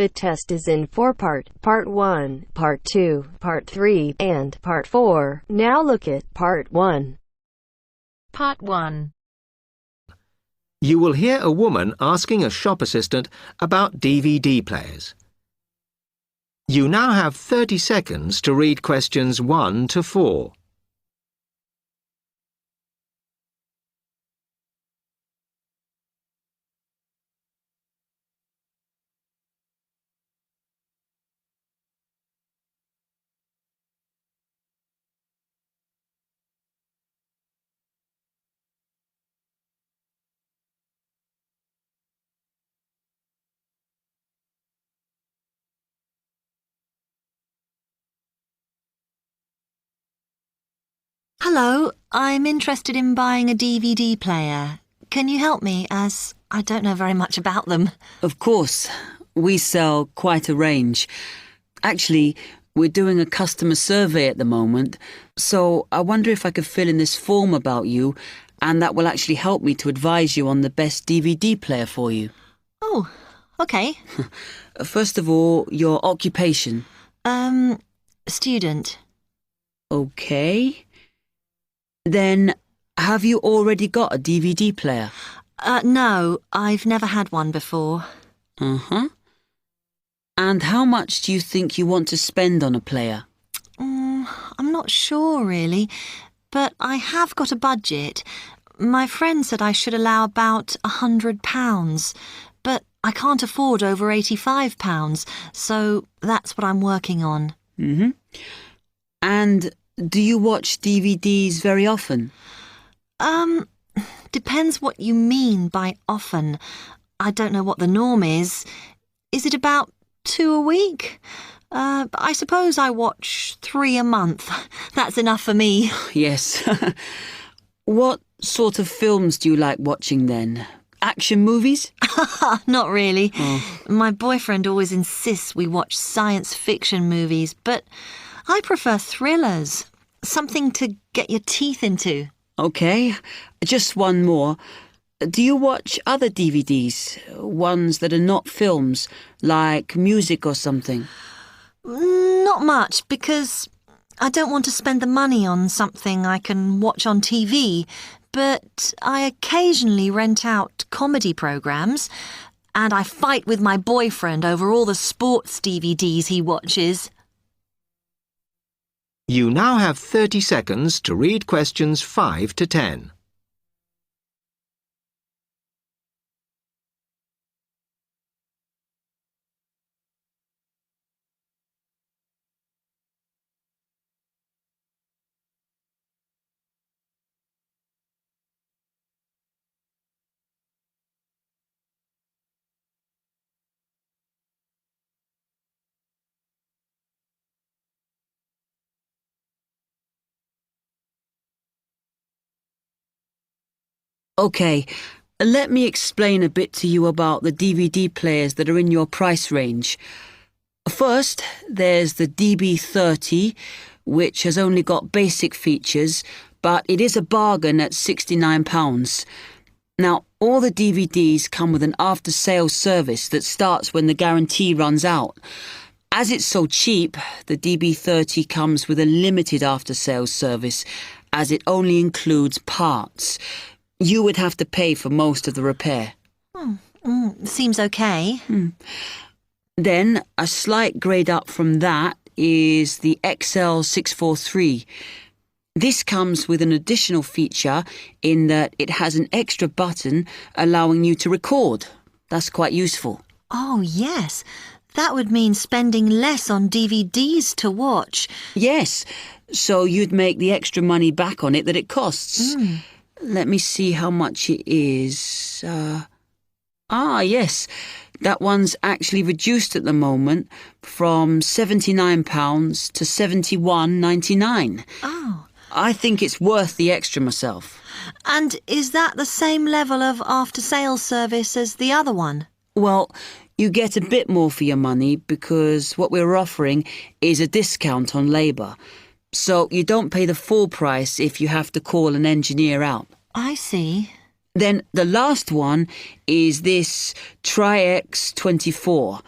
The test is in 4 parts: Part 1, Part 2, Part 3, and Part 4. Now look at Part 1. Part 1. You will hear a woman asking a shop assistant about DVD players. You now have 30 seconds to read questions 1 to 4. Hello, I'm interested in buying a DVD player. Can you help me, as I don't know very much about them? Of course. We sell quite a range. Actually, we're doing a customer survey at the moment, so I wonder if I could fill in this form about you, and that will actually help me to advise you on the best DVD player for you. Oh, okay. First of all, your occupation. Student. Okay. Then, have you already got a DVD player? No, I've never had one before. Uh-huh. And how much do you think you want to spend on a player? I'm not sure, really, but I have got a budget. My friend said I should allow about £100, but I can't afford over £85, so that's what I'm working on. Mm-hmm. And do you watch DVDs very often? Depends what you mean by often. I don't know what the norm is. Is it about 2 a week? I suppose I watch 3 a month. That's enough for me. Yes. What sort of films do you like watching then? Action movies? Not really. Oh. My boyfriend always insists we watch science fiction movies, but I prefer thrillers. Something to get your teeth into. Okay, just one more. Do you watch other DVDs? Ones that are not films, like music or something? Not much, because I don't want to spend the money on something I can watch on TV, but I occasionally rent out comedy programmes, and I fight with my boyfriend over all the sports DVDs he watches. You now have 30 seconds to read questions 5 to 10. Okay, let me explain a bit to you about the DVD players that are in your price range. First, there's the DB30, which has only got basic features, but it is a bargain at £69. Now, all the DVDs come with an after-sales service that starts when the guarantee runs out. As it's so cheap, the DB30 comes with a limited after-sales service, as it only includes parts. You would have to pay for most of the repair. Seems okay. Then, a slight grade up from that is the XL643. This comes with an additional feature in that it has an extra button allowing you to record. That's quite useful. Oh, yes. That would mean spending less on DVDs to watch. Yes, so you'd make the extra money back on it that it costs. Let me see how much it is. Yes, that one's actually reduced at the moment from £79 to £71.99. Oh. I think it's worth the extra myself. And is that the same level of after-sales service as the other one? Well, you get a bit more for your money because what we're offering is a discount on labour. So you don't pay the full price if you have to call an engineer out. I see. Then the last one is this Tri-X 24.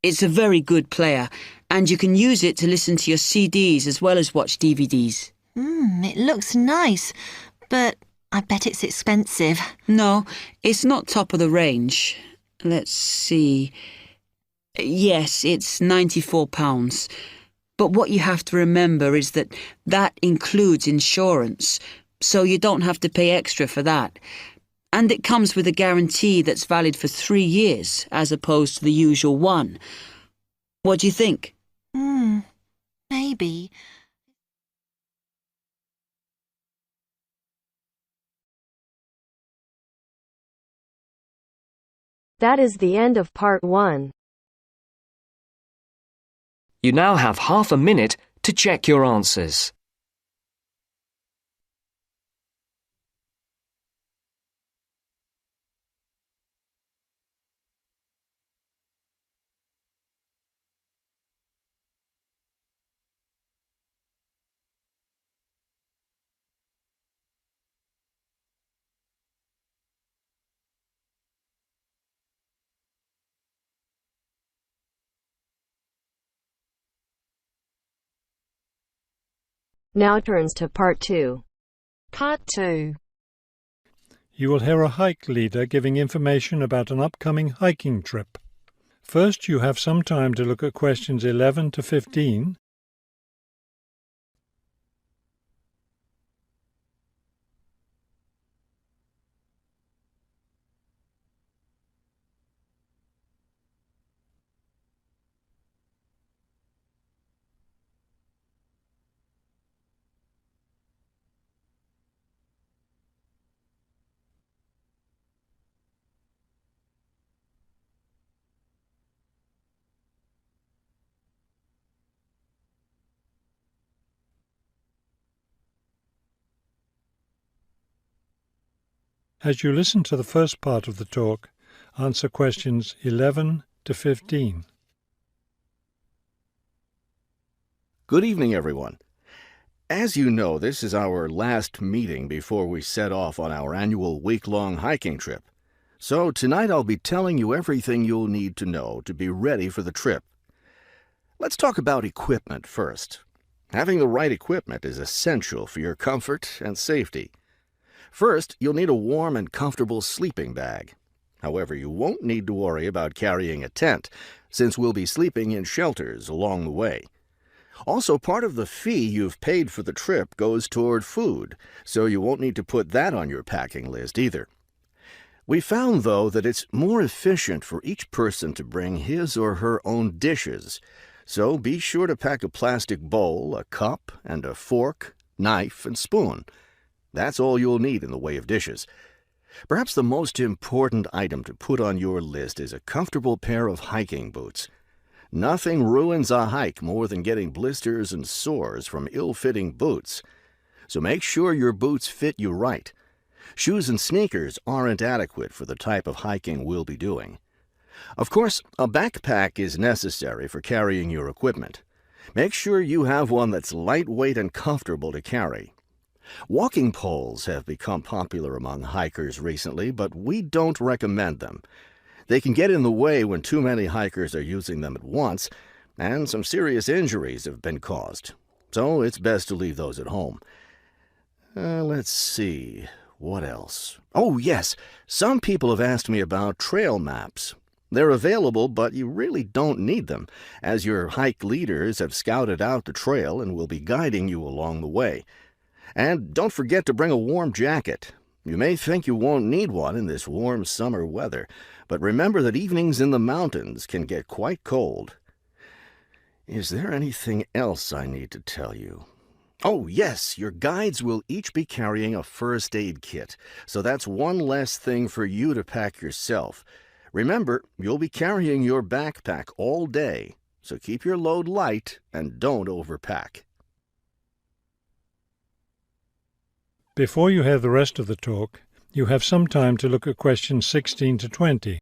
It's a very good player, and you can use it to listen to your CDs as well as watch DVDs. It looks nice, but I bet it's expensive. No, it's not top of the range. Let's see. Yes, it's £94. But what you have to remember is that includes insurance, so you don't have to pay extra for that. And it comes with a guarantee that's valid for 3 years, as opposed to the usual one. What do you think? Maybe. That is the end of part 1. You now have half a minute to check your answers. Now turns to part 2. Part 2. You will hear a hike leader giving information about an upcoming hiking trip. First, you have some time to look at questions 11 to 15. As you listen to the first part of the talk, answer questions 11 to 15. Good evening, everyone. As you know, this is our last meeting before we set off on our annual week-long hiking trip. So tonight I'll be telling you everything you'll need to know to be ready for the trip. Let's talk about equipment first. Having the right equipment is essential for your comfort and safety. First, you'll need a warm and comfortable sleeping bag. However, you won't need to worry about carrying a tent, since we'll be sleeping in shelters along the way. Also, part of the fee you've paid for the trip goes toward food, so you won't need to put that on your packing list either. We found, though, that it's more efficient for each person to bring his or her own dishes, so be sure to pack a plastic bowl, a cup, and a fork, knife, and spoon. That's all you'll need in the way of dishes. Perhaps the most important item to put on your list is a comfortable pair of hiking boots. Nothing ruins a hike more than getting blisters and sores from ill-fitting boots. So make sure your boots fit you right. Shoes and sneakers aren't adequate for the type of hiking we'll be doing. Of course, a backpack is necessary for carrying your equipment. Make sure you have one that's lightweight and comfortable to carry. Walking poles have become popular among hikers recently, but we don't recommend them. They can get in the way when too many hikers are using them at once, and some serious injuries have been caused. So it's best to leave those at home. Let's see, what else? Oh, yes, some people have asked me about trail maps. They're available, but you really don't need them, as your hike leaders have scouted out the trail and will be guiding you along the way. And don't forget to bring a warm jacket. You may think you won't need one in this warm summer weather, but remember that evenings in the mountains can get quite cold. Is there anything else I need to tell you? Oh, yes, your guides will each be carrying a first aid kit, so that's one less thing for you to pack yourself. Remember, you'll be carrying your backpack all day, so keep your load light and don't overpack. Before you hear the rest of the talk, you have some time to look at questions 16 to 20.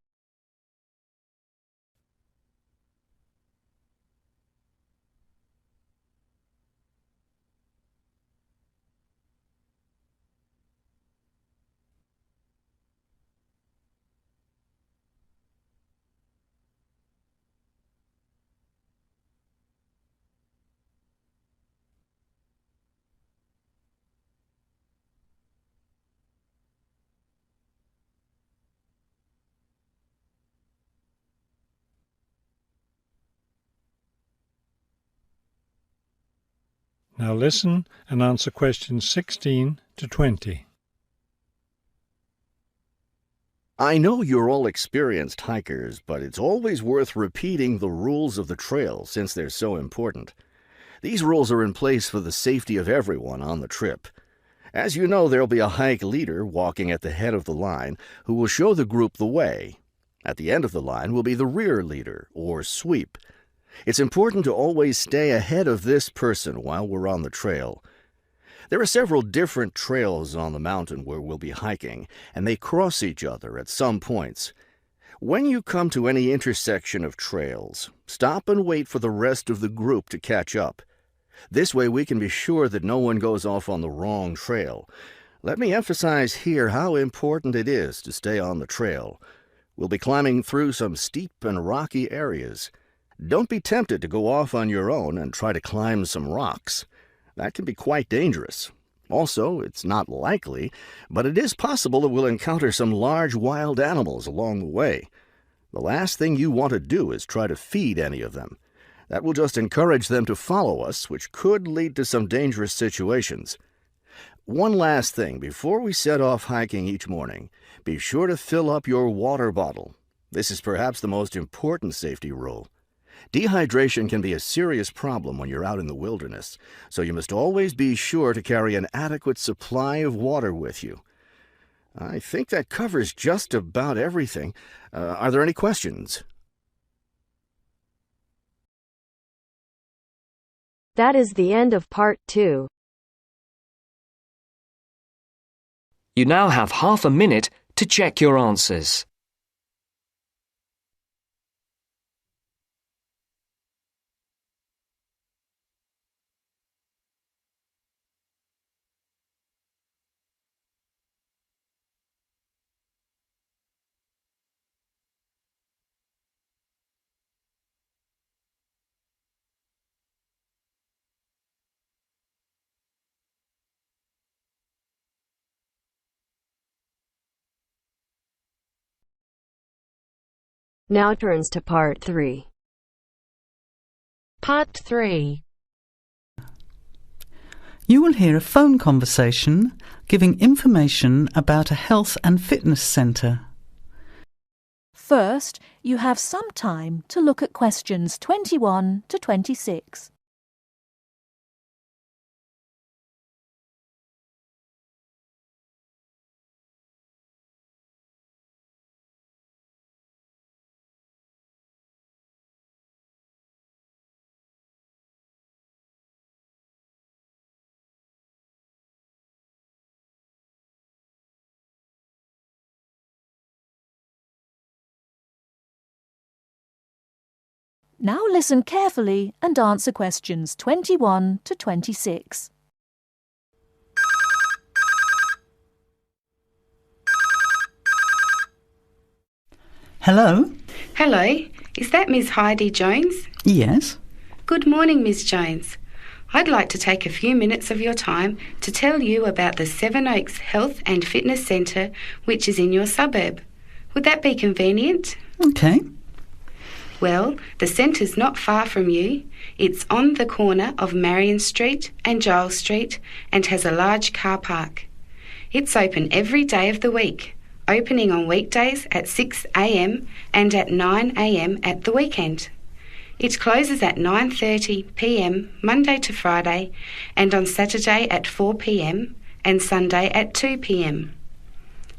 Now listen and answer questions 16 to 20. I know you're all experienced hikers, but it's always worth repeating the rules of the trail since they're so important. These rules are in place for the safety of everyone on the trip. As you know, there'll be a hike leader walking at the head of the line who will show the group the way. At the end of the line will be the rear leader, or sweep. It's important to always stay ahead of this person while we're on the trail. There are several different trails on the mountain where we'll be hiking, and they cross each other at some points. When you come to any intersection of trails, stop and wait for the rest of the group to catch up. This way we can be sure that no one goes off on the wrong trail. Let me emphasize here how important it is to stay on the trail. We'll be climbing through some steep and rocky areas. Don't be tempted to go off on your own and try to climb some rocks. That can be quite dangerous. Also, it's not likely, but it is possible that we'll encounter some large wild animals along the way. The last thing you want to do is try to feed any of them. That will just encourage them to follow us, which could lead to some dangerous situations. One last thing before we set off hiking each morning, be sure to fill up your water bottle. This is perhaps the most important safety rule. Dehydration can be a serious problem when you're out in the wilderness, so you must always be sure to carry an adequate supply of water with you. I think that covers just about everything. Are there any questions? That is the end of part 2. You now have half a minute to check your answers. Now turns to part 3. Part 3. You will hear a phone conversation giving information about a health and fitness centre. First, you have some time to look at questions 21 to 26. Now listen carefully and answer questions 21 to 26. Hello? Hello, is that Miss Heidi Jones? Yes? Good morning, Miss Jones. I'd like to take a few minutes of your time to tell you about the Seven Oaks Health and Fitness Centre, which is in your suburb. Would that be convenient? Okay. Well, the centre's not far from you. It's on the corner of Marion Street and Giles Street and has a large car park. It's open every day of the week, opening on weekdays at 6 a.m. and at 9 a.m. at the weekend. It closes at 9:30 p.m. Monday to Friday and on Saturday at 4 p.m. and Sunday at 2 p.m.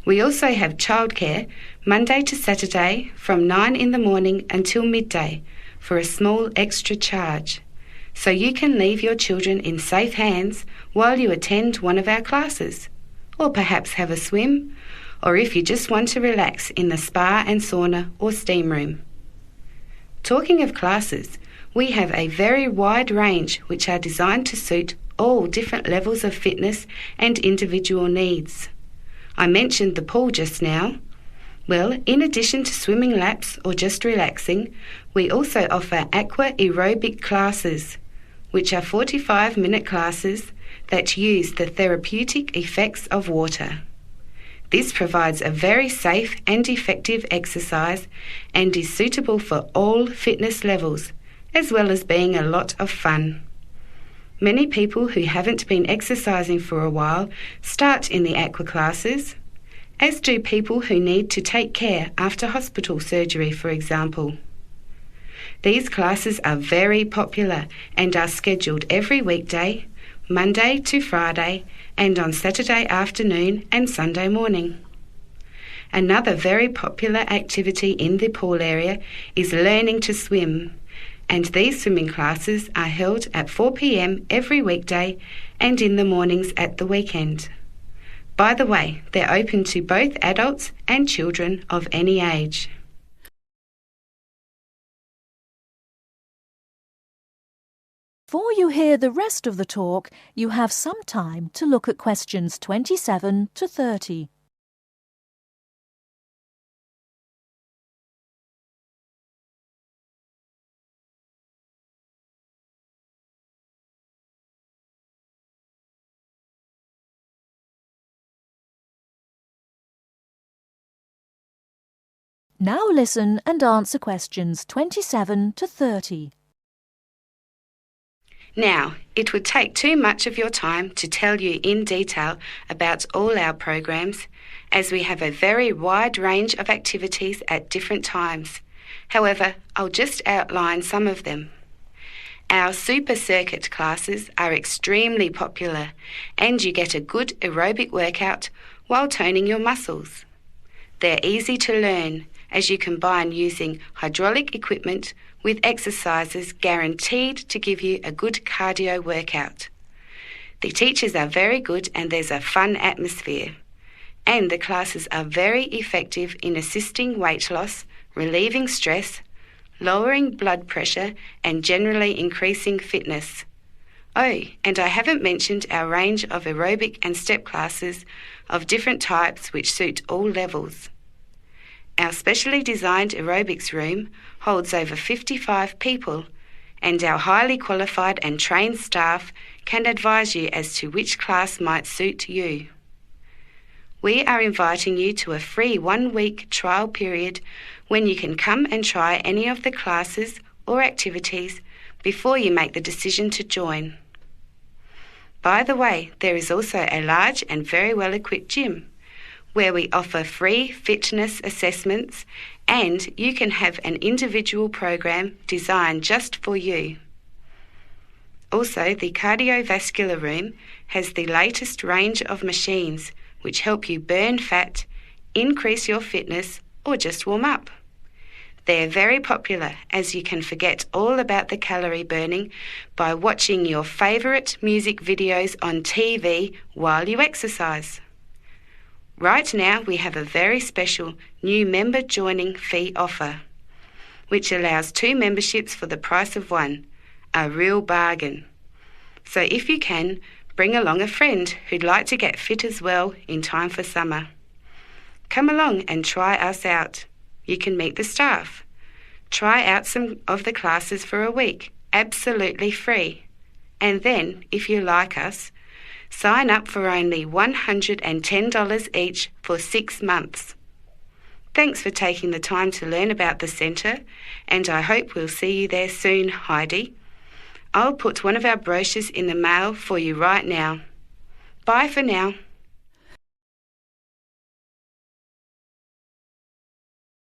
We also have childcare Monday to Saturday from 9 in the morning until midday for a small extra charge, so you can leave your children in safe hands while you attend one of our classes, or perhaps have a swim, or if you just want to relax in the spa and sauna or steam room. Talking of classes, we have a very wide range which are designed to suit all different levels of fitness and individual needs. I mentioned the pool just now. Well, in addition to swimming laps or just relaxing, we also offer aqua aerobic classes, which are 45-minute classes that use the therapeutic effects of water. This provides a very safe and effective exercise and is suitable for all fitness levels, as well as being a lot of fun. Many people who haven't been exercising for a while start in the aqua classes, as do people who need to take care after hospital surgery, for example. These classes are very popular and are scheduled every weekday, Monday to Friday, and on Saturday afternoon and Sunday morning. Another very popular activity in the pool area is learning to swim, and these swimming classes are held at 4 p.m. every weekday and in the mornings at the weekend. By the way, they're open to both adults and children of any age. Before you hear the rest of the talk, you have some time to look at questions 27 to 30. Now listen and answer questions 27 to 30. Now, it would take too much of your time to tell you in detail about all our programs, as we have a very wide range of activities at different times. However, I'll just outline some of them. Our super circuit classes are extremely popular, and you get a good aerobic workout while toning your muscles. They're easy to learn, as you combine using hydraulic equipment with exercises guaranteed to give you a good cardio workout. The teachers are very good and there's a fun atmosphere. And the classes are very effective in assisting weight loss, relieving stress, lowering blood pressure and generally increasing fitness. Oh, and I haven't mentioned our range of aerobic and step classes of different types which suit all levels. Our specially designed aerobics room holds over 55 people, and our highly qualified and trained staff can advise you as to which class might suit you. We are inviting you to a free 1-week trial period when you can come and try any of the classes or activities before you make the decision to join. By the way, there is also a large and very well-equipped gym, where we offer free fitness assessments, and you can have an individual program designed just for you. Also, the cardiovascular room has the latest range of machines which help you burn fat, increase your fitness, or just warm up. They're very popular, as you can forget all about the calorie burning by watching your favourite music videos on TV while you exercise. Right now we have a very special new member joining fee offer, which allows 2 memberships for the price of 1, a real bargain. So if you can, bring along a friend who'd like to get fit as well in time for summer. Come along and try us out. You can meet the staff. Try out some of the classes for a week, absolutely free. And then, if you like us, sign up for only $110 each for 6 months. Thanks for taking the time to learn about the centre, and I hope we'll see you there soon, Heidi. I'll put one of our brochures in the mail for you right now. Bye for now.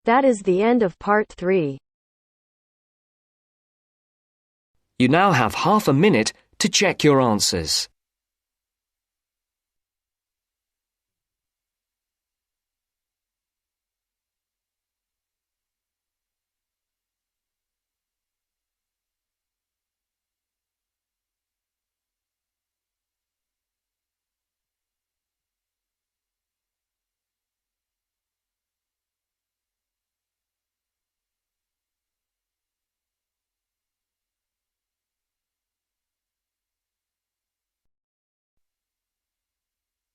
That is the end of part 3. You now have half a minute to check your answers.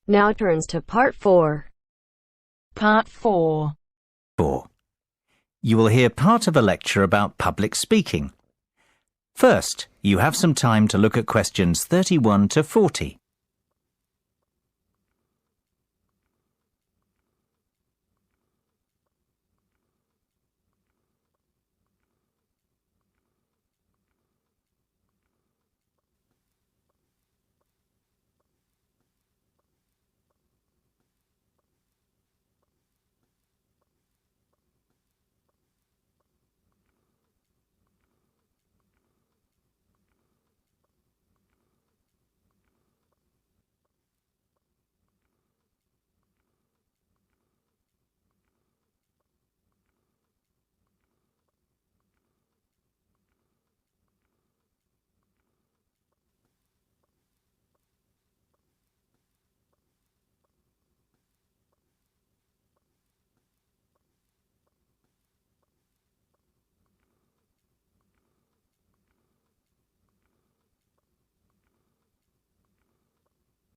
Now turns to part 4. Part 4. 4. You will hear part of a lecture about public speaking. First, you have some time to look at questions 31 to 40.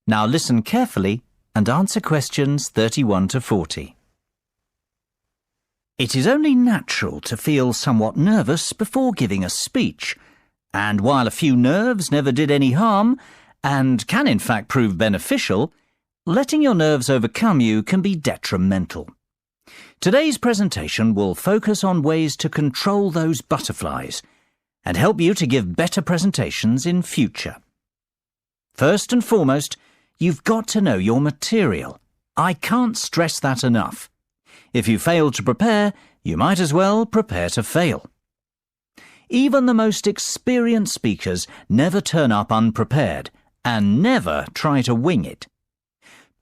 Now listen carefully and answer questions 31 to 40. It is only natural to feel somewhat nervous before giving a speech, and while a few nerves never did any harm, and can in fact prove beneficial, letting your nerves overcome you can be detrimental. Today's presentation will focus on ways to control those butterflies and help you to give better presentations in future. First and foremost, you've got to know your material. I can't stress that enough. If you fail to prepare, you might as well prepare to fail. Even the most experienced speakers never turn up unprepared and never try to wing it.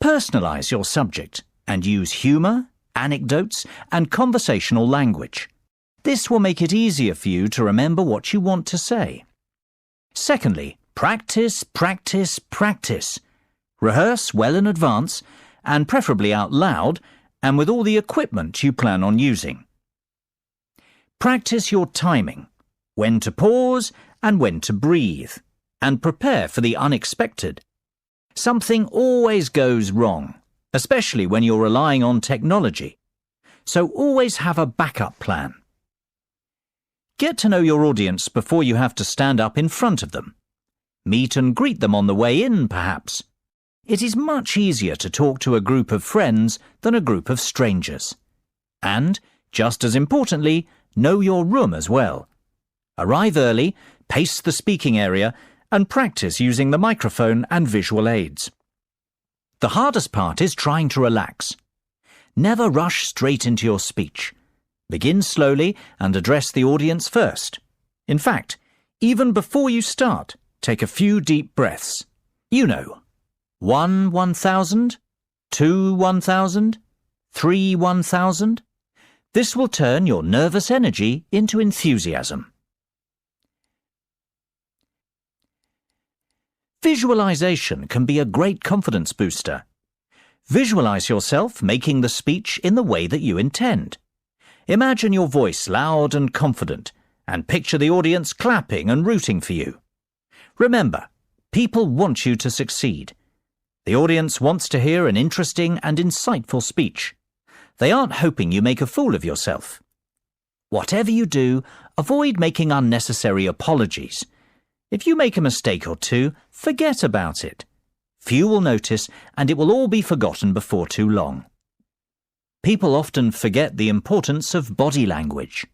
Personalize your subject and use humour, anecdotes and conversational language. This will make it easier for you to remember what you want to say. Secondly, practice, practice, practice. Rehearse well in advance and preferably out loud and with all the equipment you plan on using. Practice your timing, when to pause and when to breathe, and prepare for the unexpected. Something always goes wrong, especially when you're relying on technology, so always have a backup plan. Get to know your audience before you have to stand up in front of them. Meet and greet them on the way in, perhaps. It is much easier to talk to a group of friends than a group of strangers. And, just as importantly, know your room as well. Arrive early, pace the speaking area, and practice using the microphone and visual aids. The hardest part is trying to relax. Never rush straight into your speech. Begin slowly and address the audience first. In fact, even before you start, take a few deep breaths. You know, 1 1,000, 2 1,000, 3 1,000. This will turn your nervous energy into enthusiasm. Visualization can be a great confidence booster. Visualize yourself making the speech in the way that you intend. Imagine your voice loud and confident, and picture the audience clapping and rooting for you. Remember, people want you to succeed. The audience wants to hear an interesting and insightful speech. They aren't hoping you make a fool of yourself. Whatever you do, avoid making unnecessary apologies. If you make a mistake or two, forget about it. Few will notice, and it will all be forgotten before too long. People often forget the importance of body language.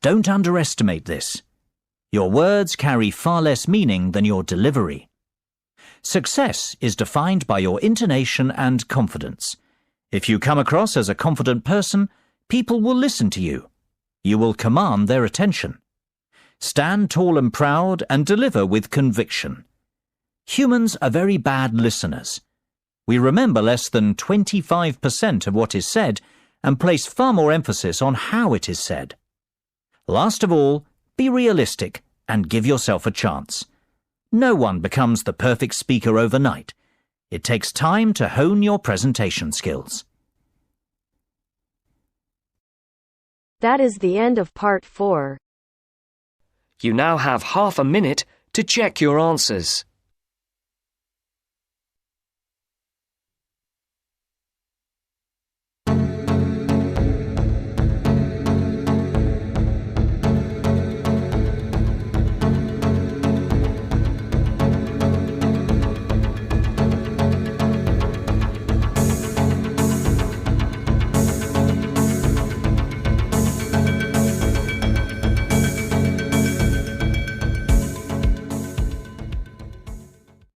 Don't underestimate this. Your words carry far less meaning than your delivery. Success is defined by your intonation and confidence. If you come across as a confident person, people will listen to you. You will command their attention. Stand tall and proud and deliver with conviction. Humans are very bad listeners. We remember less than 25% of what is said and place far more emphasis on how it is said. Last of all, be realistic and give yourself a chance. No one becomes the perfect speaker overnight. It takes time to hone your presentation skills. That is the end of part 4. You now have half a minute to check your answers.